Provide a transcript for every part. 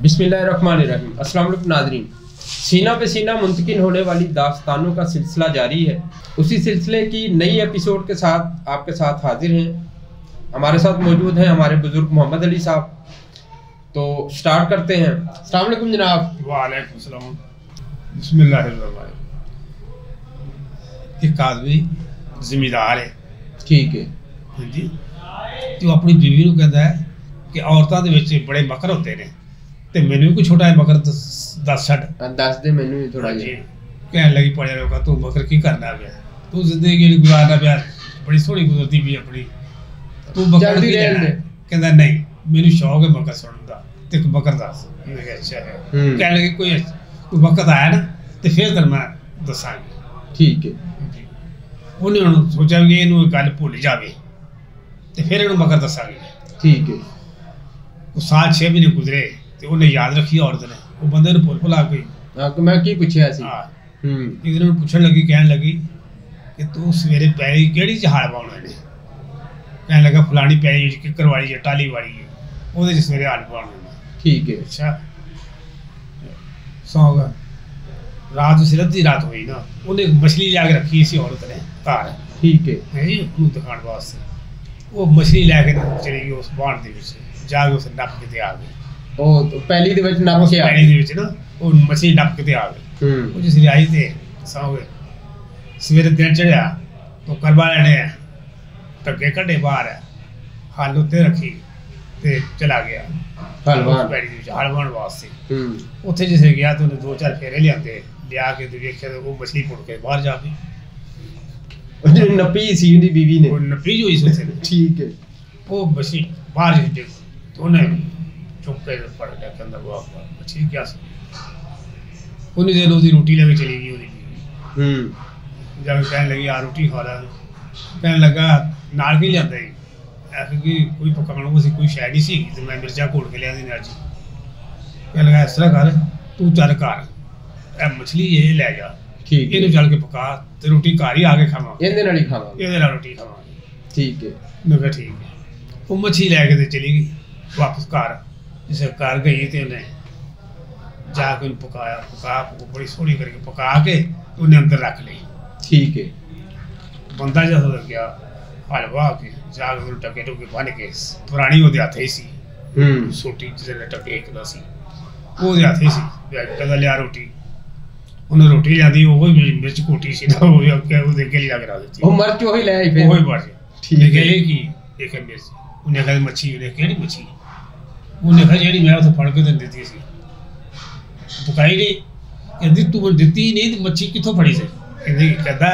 बिस्मिल्लाहिर्रहमानिर्रहीम। अस्सलाम वालेकुम नाज़रीन। सीना पे सीना मुंतकिल होने वाली दास्तानों का सिलसिला जारी है। उसी सिलसिले की नई एपिसोड के साथ आपके साथ हाजिर हैं। हमारे साथ मौजूद हैं हमारे बुजुर्ग मोहम्मद अली साहब। तो स्टार्ट करते हैं। अस्सलाम वालेकुम जनाब। वालेकुम सलाम। बिस्मिल्लाहिर्रहमानिर्रहीम। एक आदमी जिम्मेदार है, ठीक है जी, तो अपनी बीवी को कहता है कि औरतां दे विच बड़े मकर होते ने ते मैनू भी कोई छोटा है मकर दस छड़ दस दे मैनू भी थोड़ा जी। कहने लगी पड़े लोग तू मकर की करना पिया, तू जिंदगी जेहड़ी गुजारना पिया बड़ी सोहनी गुजरती पई अपनी, तू मकर की लेना। कहता नहीं मैनू शौक है मकर सुनने दा ते एक मकर दस। मैं कहा अच्छा है। कहने लगी कोई वक्त आया ना ते फिर तेरे मैं दसांगी। ठीक है। उन्हें हुण सोचा कि इहनूं गल भुल जावे ते फिर इहनूं मकर दसांगे। ठीक है। वो साल 6 महीने गुजरे ते उन्हें याद रखी औरत ने, वो बंदे ने भुल भुला गई। हां मैं की पूछया सी। हां एक दिन पूछण लगी, कहण लगी कि तू सवेरे पैरी केड़ी जहाड़ पाउणा ने। कहण लगा फलानी पैरी जी किकर वाली है टाली वाली है ओदे च सवेरे हाल पाउणा। ठीक है। अच्छा सौ गया रात उस अद्धी रात हुई ना, उन्हें एक मछली लैके रखी इसी औरत ने घर। ठीक है जी, उन्हें दिखाने वास्ते वो मछली लैके चली गई उस बाण दे विच, जाके उस नप के आ गई। ओ तो पहली दे विच नप के पहली दे विच ना वो मछली नप के आ गई। वो जिस आई थे सौ गए। सवेरे दिन चढ़िया तो करवाले ने धक्के कड्डे बाहर है, हल उत्ते रखी ते चला गया हलवान पैड़ी दे विच हलवान वास्ते। उत्थे जिसे गया तो उन्हें 2-4 फेरे लियाते लिया के देखिया तो वो मछली पुड़ के बाहर जा गई। नपी सी उनकी बीवी ने, वो नपी हुई सी। ठीक है। वो मछली बाहर जी तो उन्हें चुप के पड़ गया के अंदर वो मछली क्या सी। उन्हीं दिन उसकी रोटी लेके चली गई उसकी बीवी। जब कहने लगी यार रोटी खा ला, कहने लगा नाल की लियाता ही कि कोई पकाने को कोई शै नहीं सी तो मैं मिर्चा घोट के लिया दी अज। कहने लगा इस तरह कर तू चल घर मछली ये लै जा, ठीक है, चल के पका ते रोटी घर ही आके खावांगे, इहदे नाल ही खावांगे, इहदे नाल रोटी खावांगे। ठीक है। मैं कहा ठीक है। वो मछली लैके ते चली गई वापस घर। जिसे घर गई तो उन्हें जाके उन्हें पका बड़ी सोहनी करके पका के उन्हें अंदर रख ली। ठीक है। बंदा जो गया हलवा के जाके उन्हें टके टुके बन के पुरानी वो हथ ही सी सोटी जिसे टके एक सी वो हथ ही सी कहता लिया रोटी। उन्हें रोटी लियादी वो मिर्च कोटी सी ना वो अगे लिया के रख दी। वो मिर्च वही ले आई फिर वही मर्च। ठीक है। की एक मिर्च उन्हें कहा मच्छी, उन्हें केड़ी मच्छी, उन्हें कहा जी मैं उसे फड़ के दी सी पकाई नहीं। कहती तू मैं दी नहीं तो मच्छी कितों फड़ी से। कहता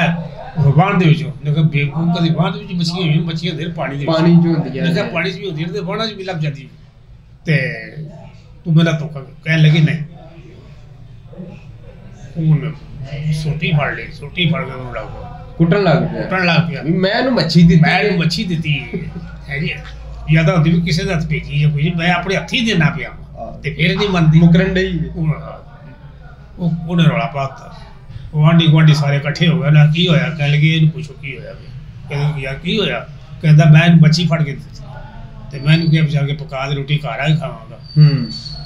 बाण दे बेवकूफ कभी बाण मछली हुई मछलियां देर पानी पानी च होंदी है, पानी च भी होंदी है ते बाणा च भी लग जाती ते तू मेरा धोखा। कहने लगी नहीं सोटी फड़ ली, सोटी फड़ के कुटन लग पिया मैं मच्छी दी है जी। याद होती भी किसी हथ भेजी है कोई मैं अपने हथ ही देना पिया ते फिर नहीं मनती मुकरन डई। उन्हें रौला पाता गुआढ़ी गुआढ़ी सारे इकट्ठे हो गए ना की होया। कहने लगे इन्हूं पुछो की होया। कहते यार की होया। कहता मैं मच्छी फड़ के दी ते मैं इन्हूं क्या जाके पका दे रोटी घर आ खावांगा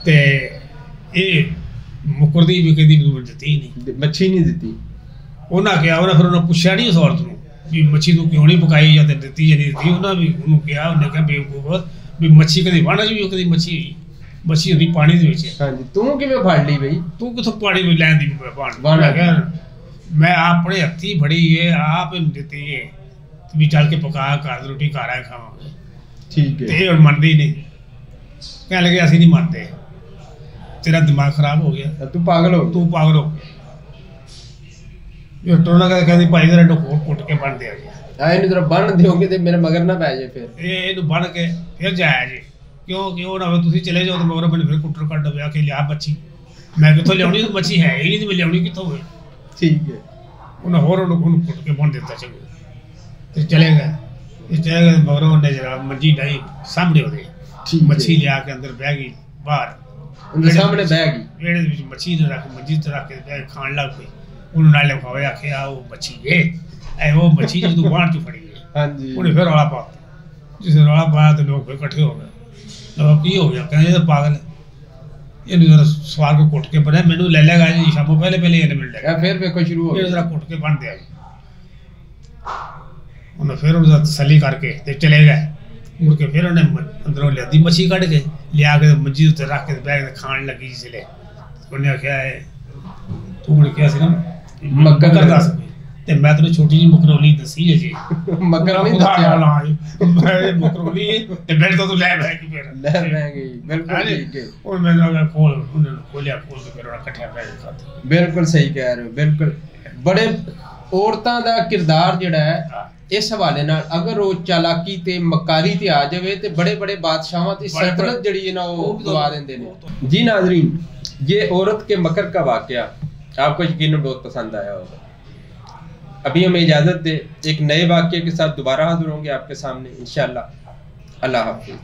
ते ये मुकरदी भी कहती मैनूं दित्ती नहीं मच्छी नहीं दित्ती। उन्हें क्या उन्हें फिर उन्हें पुछया नहीं उस औरत नूं भी मच्छी तू क्यों नहीं पकाई या दित्ती या नहीं दित्ती। उन्हें भी उन्होंने कहा उन्हें कहा बेवकूफ भी मच्छी कभी बाणा च भी कभी मच्छी मच्छी होंदी पानी दे विच। हां जी तू किवें फड़ ली बई तू किथों पानी में लैंदी बाण मैं अपने हत्थी फड़ी है आप दित्ती है भी चल के पका घर रोटी घर आए खावांगे। ठीक है। ते हुण मनदी नहीं। कहने लगे असं नहीं मनते तेरा दिमाग खराब हो गया, तू पागल हो गया। टोना कहती भाई तेरा डोर कुट के बन दिया गया इन्हें तेरा बन दोगे तो मेरे मगर ना पै जाए फिर ये बन के फिर जाया जी क्यों ना हो तुम चले जाओ तो मगर मैंने फिर कुटर कट दिया कि लिया मच्छी मैं कितों लिया तो मच्छी है ही नहीं मैं लिया कितों हुए। ठीक है। उन्हें होर कुट के बन दिता चलो चले गए मगर उन्हें जरा मंजी डाई सामने होते मच्छी लिया के अंदर बह गई बाहर सामने बह गई वेड़े मच्छी रख मंजी रख के खान लग पई। उन्होंने नाले खावे आखे आ वो मच्छी है वो मच्छी जो तू बाहर चो फड़ी है। हाँ जी। उन्हें फिर रौला पाता जिसे रौला पाया तो लोग फिर इकट्ठे हो गए। की हो गया कहने तो पागल है ਇਹਨੂੰ ਜਰਾ ਸਵਾਰ ਕੇ ਕੁੱਟ ਕੇ ਬਣਿਆ ਮੈਨੂੰ ਲੈ ਲੈਗਾ ਜੀ ਸ਼ਾਮੋਂ ਪਹਿਲੇ ਇਹਨੇ ਮਿਲ ਲਿਆ ਫਿਰ ਵੇਖੋ ਸ਼ੁਰੂ ਹੋ ਇਹ ਗਿਆ ਜਰਾ ਕੁੱਟ ਕੇ ਬਣ ਦਿਆ ਜੀ ਉਹਨੇ ਫਿਰ ਉਹਦਾ ਤਸੱਲੀ ਕਰਕੇ ਤੇ ਚਲੇ ਗਏ ਮੁੜ ਕੇ ਫਿਰ ਉਹਨੇ ਅੰਦਰੋਂ ਲਿਆਦੀ ਮੱਛੀ ਕੱਢ ਕੇ ਲਿਆ ਕੇ ਮੰਜੀ ਉੱਤੇ ਰੱਖ ਕੇ ਬੈਗ ਤੇ ਖਾਣ ਲੱਗੀ ਜਿਸਲੇ ਉਹਨੇ ਆਖਿਆ ਤੂੰ ਮੁੜ ਕੇ ਸੀ ਨਾ ਮੱਗਰ ਦੱਸ ਤੇ ਮੈਂ ਤੈਨੂੰ ਛੋਟੀ ਜਿਹੀ ਮੁਕਰੋਲੀ ਦੱਸੀ ਹੈ ਜੀ ਮੱਗਰ ਨਹੀਂ ਦੱਸਿਆ ਮੈਂ ਮੁਕਰੋਲੀ ਤੇ ਮੇਰੇ ਤੋਂ ਤੂੰ ਲੈ ਬੈ ਕੇ ਫਿਰ ਲੈ ਬੈ ਗਈ ਬਿਲਕੁਲ ਠੀਕ ਹੈ ਉਹ ਮੈਨੂੰ ਅਗਰ ਖੋਲ ਉਹਨਾਂ ਨੂੰ ਖੋਲਿਆ ਖੋਲ ਕੇ ਫਿਰ ਉਹਨਾਂ ਇਕੱਠਿਆ ਬੈ ਕੇ ਖਾਤੇ ਬਿਲਕੁਲ ਸਹੀ ਕਹਿ ਰਹੇ ਹੋ ਬਿਲਕੁਲ ਬੜੇ ਔਰਤਾਂ ਦਾ ਕਿਰਦਾਰ ਜਿਹੜਾ ਹੈ ਇਸ ਹਵਾਲੇ ਨਾਲ ਅਗਰ ਉਹ ਚਾਲਾਕੀ ਤੇ ਮਕਾਰੀ ਤੇ ਆ ਜਾਵੇ ਤੇ ਬੜੇ ਬੜੇ ਬਾਦਸ਼ਾਹਾਂ ਦੀ सल्तनत जड़ी है ना वो दबा देंगे जी। नाजरीन ये औरत के मकर का वाकया आपको यकीनन बहुत पसंद आया होगा। अभी हमें इजाजत दे, एक नए वाकये के साथ दोबारा हाजिर होंगे आपके सामने इंशाअल्लाह। अल्लाह हाफिज़।